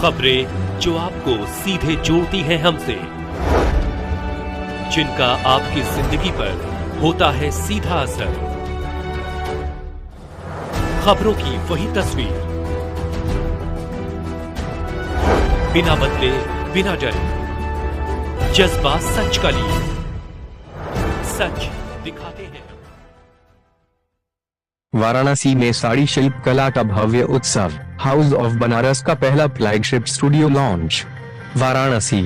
खबरें जो आपको सीधे जोड़ती हैं हमसे, जिनका आपकी जिंदगी पर होता है सीधा असर। खबरों की वही तस्वीर, बिना बदले बिना डरे, जज्बा सच का लिए, सच दिखाते हैं। वाराणसी में साड़ी शिल्प कला का भव्य उत्सव, हाउस ऑफ बनारस का पहला flagship studio launch. Varanasi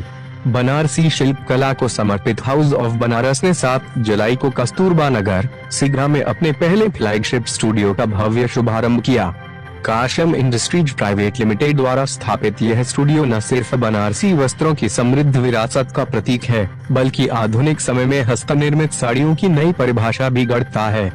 Banarasi शिल्प कला को समर्पित हाउस ऑफ बनारस ने 7 जुलाई को कस्तूरबा नगर सिगरा में अपने पहले फ्लैगशिप स्टूडियो का भव्य शुभारंभ किया। काशम इंडस्ट्रीज प्राइवेट लिमिटेड द्वारा स्थापित यह स्टूडियो न सिर्फ बनारसी वस्त्रों की समृद्ध विरासत का प्रतीक है, बल्कि आधुनिक समय में हस्तनिर्मित साड़ियों की नई परिभाषा भी गढ़ता है।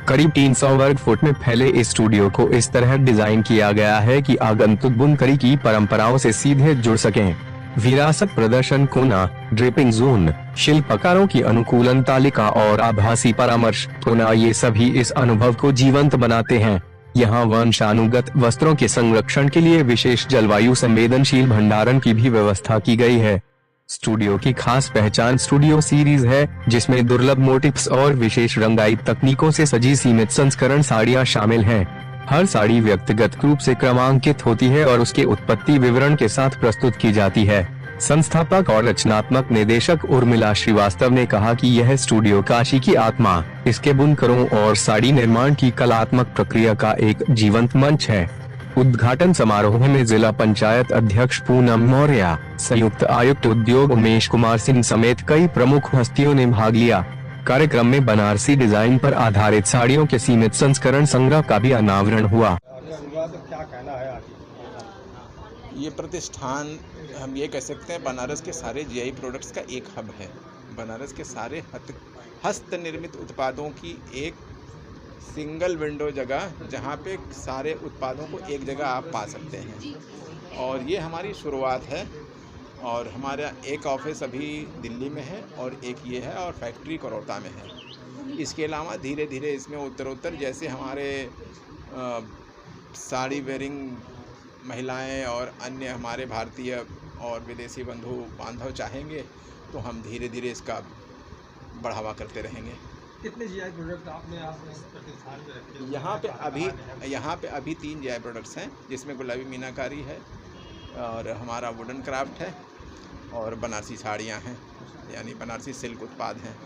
करीब 300 वर्ग फुट में फैले इस स्टूडियो को इस तरह डिजाइन किया गया है कि आगंतुक बुनकरी की परंपराओं से सीधे जुड़ सकें। विरासत प्रदर्शन कोना, ड्रिपिंग जोन, शिल्पकारों की अनुकूलन तालिका और आभासी परामर्श कोना, ये सभी इस अनुभव को जीवंत बनाते हैं। यहाँ वंशानुगत वस्त्रों के संरक्षण के लिए विशेष जलवायु संवेदनशील भंडारण की भी व्यवस्था की गई है। स्टूडियो की खास पहचान स्टूडियो सीरीज है, जिसमें दुर्लभ मोटिव्स और विशेष रंगाई तकनीकों से सजी सीमित संस्करण साड़ियाँ शामिल हैं। हर साड़ी व्यक्तिगत रूप से क्रमांकित होती है और उसके उत्पत्ति विवरण के साथ प्रस्तुत की जाती है। संस्थापक और रचनात्मक निदेशक उर्मिला श्रीवास्तव ने कहा कि यह स्टूडियो काशी की आत्मा, इसके बुनकरों और साड़ी निर्माण की कलात्मक प्रक्रिया का एक जीवंत मंच है। उद्घाटन समारोह में जिला पंचायत अध्यक्ष पूनम मौर्य, संयुक्त आयुक्त उद्योग उमेश कुमार सिंह समेत कई प्रमुख हस्तियों ने भाग लिया। कार्यक्रम में बनारसी डिजाइन पर आधारित साड़ियों के सीमित संस्करण संग्रह का भी अनावरण हुआ। क्या कहना है आज? ये प्रतिष्ठान हम ये कह सकते हैं बनारस के सारे जीआई प्रोडक्ट्स का एक हब है। बनारस के सारे हस्त निर्मित उत्पादों की एक सिंगल विंडो जगह, जहाँ पे सारे उत्पादों को एक जगह आप पा सकते हैं। और ये हमारी शुरुआत है। और हमारा एक ऑफिस अभी दिल्ली में है और एक ये है, और फैक्ट्री करौता में है। इसके अलावा धीरे धीरे इसमें उत्तरोत्तर जैसे हमारे साड़ी वेयरिंग महिलाएं और अन्य हमारे भारतीय और विदेशी बंधु बांधव चाहेंगे तो हम धीरे धीरे इसका बढ़ावा करते रहेंगे। कितने जीआई प्रोडक्ट आपने प्रतिष्ठान में रखे? यहाँ पे अभी 3 जीआई प्रोडक्ट्स हैं, जिसमें गुलाबी मीनाकारी है और हमारा वुडन क्राफ्ट है और बनारसी साड़ियाँ हैं, यानी बनारसी सिल्क उत्पाद हैं।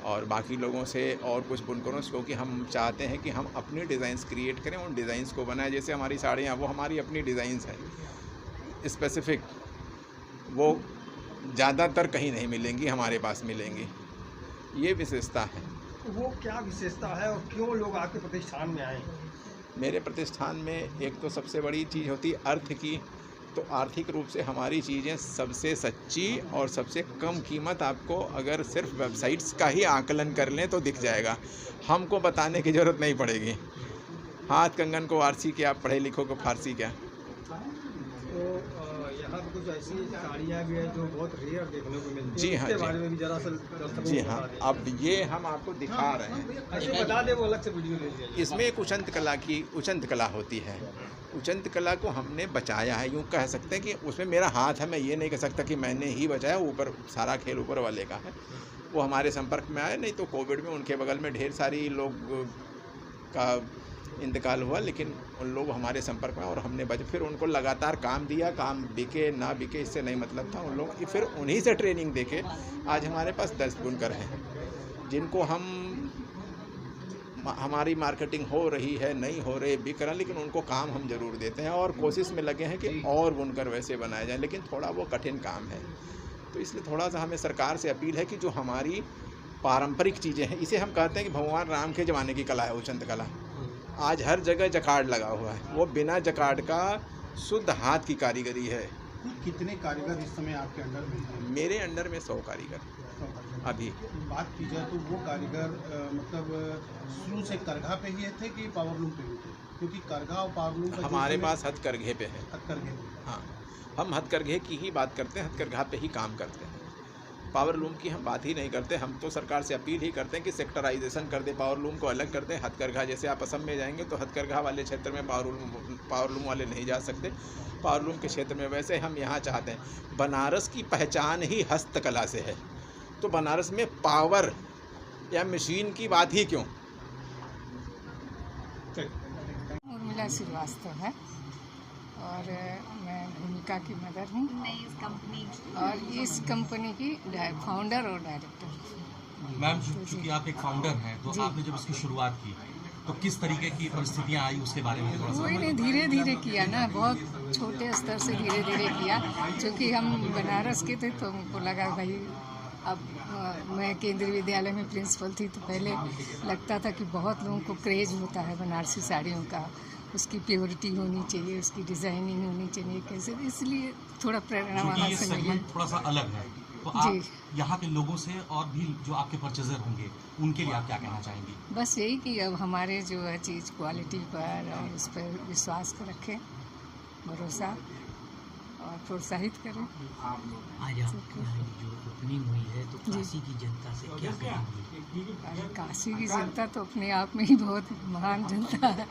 और बाकी लोगों से और कुछ बुनकरों से, क्योंकि हम चाहते हैं कि हम अपनी डिज़ाइंस क्रिएट करें, उन डिज़ाइंस को बनाएं। जैसे हमारी साड़ियाँ, वो हमारी अपनी डिज़ाइंस हैं स्पेसिफ़िक, वो ज़्यादातर कहीं नहीं मिलेंगी, हमारे पास मिलेंगी। ये विशेषता है। वो क्या विशेषता है और क्यों लोग आपके प्रतिष्ठान में आए? मेरे प्रतिष्ठान में एक तो सबसे बड़ी चीज़ होती है अर्थ की, तो आर्थिक रूप से हमारी चीज़ें सबसे सच्ची और सबसे कम कीमत आपको अगर सिर्फ वेबसाइट्स का ही आकलन कर लें तो दिख जाएगा। हमको बताने की ज़रूरत नहीं पड़ेगी। हाथ कंगन को आरसी क्या, पढ़े लिखो को फारसी क्या। तो यहाँ पर कुछ ऐसी साड़ियाँ भी हैं जो बहुत रेयर देखने को मिलती हैं। जी हाँ, इसके बारे में भी जरा सा जी हाँ, अब ये हम आपको दिखा रहे हैं। अच्छा, बता दें, वो अलग से वीडियो ले लीजिए। इसमें एक उचंत कला होती है। उचंत कला को हमने बचाया है, यूँ कह सकते हैं कि उसमें मेरा हाथ है। मैं ये नहीं कह सकता कि मैंने ही बचाया, ऊपर सारा खेल ऊपर वाले का है। वो हमारे संपर्क में आए, नहीं तो कोविड में उनके बगल में ढेर सारी लोग का इंतकाल हुआ, लेकिन उन लोग हमारे संपर्क में, और हमने फिर उनको लगातार काम दिया। काम बिके ना बिके इससे नहीं मतलब था। उन लोग फिर उन्हीं से ट्रेनिंग देके आज हमारे पास 10 बुनकर हैं, जिनको हमारी मार्केटिंग हो रही है, नहीं हो रही, बिक रहा, लेकिन उनको काम हम ज़रूर देते हैं और कोशिश में लगे हैं कि और बुनकर वैसे बनाए जाए, लेकिन थोड़ा वो कठिन काम है। तो इसलिए थोड़ा सा हमें सरकार से अपील है कि जो हमारी पारंपरिक चीज़ें हैं, इसे हम कहते हैं कि भगवान राम के ज़माने की कला है उचंत कला। आज हर जगह जकार्ड लगा हुआ है, वो बिना जकार्ड का शुद्ध हाथ की कारीगरी है। कितने कारीगर इस समय आपके अंडर में हैं? मेरे अंडर में 100 कारीगर अभी। बात की जाए तो वो कारीगर मतलब शुरू से करघा पे ही थे कि पावरलूम पे ही थे? क्योंकि करघा और पावरलूम का हमारे पास हथकरघे पे है। हथकरघे। हाँ, हम हथकरघे की ही बात करते हैं, हथकरघा पे ही काम करते हैं। पावर लूम की हम बात ही नहीं करते। हम तो सरकार से अपील ही करते हैं कि सेक्टराइजेशन कर दे, पावर लूम को अलग कर दे। हथकरघा जैसे आप असम में जाएंगे तो हथकरघा वाले क्षेत्र में पावर लूम वाले नहीं जा सकते, पावर लूम के क्षेत्र में। वैसे हम यहाँ चाहते हैं, बनारस की पहचान ही हस्तकला से है, तो बनारस में पावर या मशीन की बात ही क्यों। उर्मिला श्रीवास्तव है और मैं भूमिका की मदर हूँ और इस कंपनी की फाउंडर और डायरेक्टर। मैम, चूंकि आप एक फाउंडर हैं तो आपने जब इसकी शुरुआत की तो किस तरीके की परिस्थितियां आई उसके बारे में थोड़ा सा। कोई नहीं, धीरे धीरे किया ना, बहुत छोटे स्तर से धीरे धीरे किया। क्योंकि हम बनारस के थे तो हमको लगा भाई, अब मैं केंद्रीय विद्यालय में प्रिंसिपल थी तो पहले लगता था कि बहुत लोगों को क्रेज होता है बनारसी साड़ियों का, उसकी प्योरिटी होनी चाहिए, उसकी डिज़ाइनिंग होनी चाहिए कैसे, इसलिए थोड़ा प्रेरणा वहाँ से मिली। थोड़ा सा अलग है तो आप यहाँ के लोगों से और भी जो आपके परचेजर होंगे उनके लिए आप क्या कहना चाहेंगी? बस यही कि अब हमारे जो है चीज़ क्वालिटी पर और उस पर विश्वास को रखें, भरोसा और प्रोत्साहित करें। आज आपकी जो ओपनिंग हुई है तो काशी की जनता से क्या कहेंगी? अरे काशी की जनता तो अपने आप में ही बहुत महान जनता है,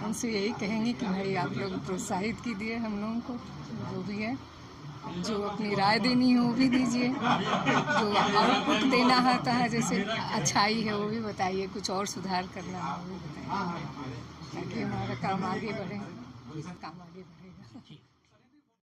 उनसे यही कहेंगे कि भाई आप लोग प्रोत्साहित कीजिए हम लोगों को, जो भी है, जो अपनी राय देनी है वो भी दीजिए, जो आउटपुट देना आता है जैसे अच्छाई है वो भी बताइए, कुछ और सुधार करना है वो भी बताइए, ताकि हमारा काम आगे बढ़े, काम आगे बढ़े।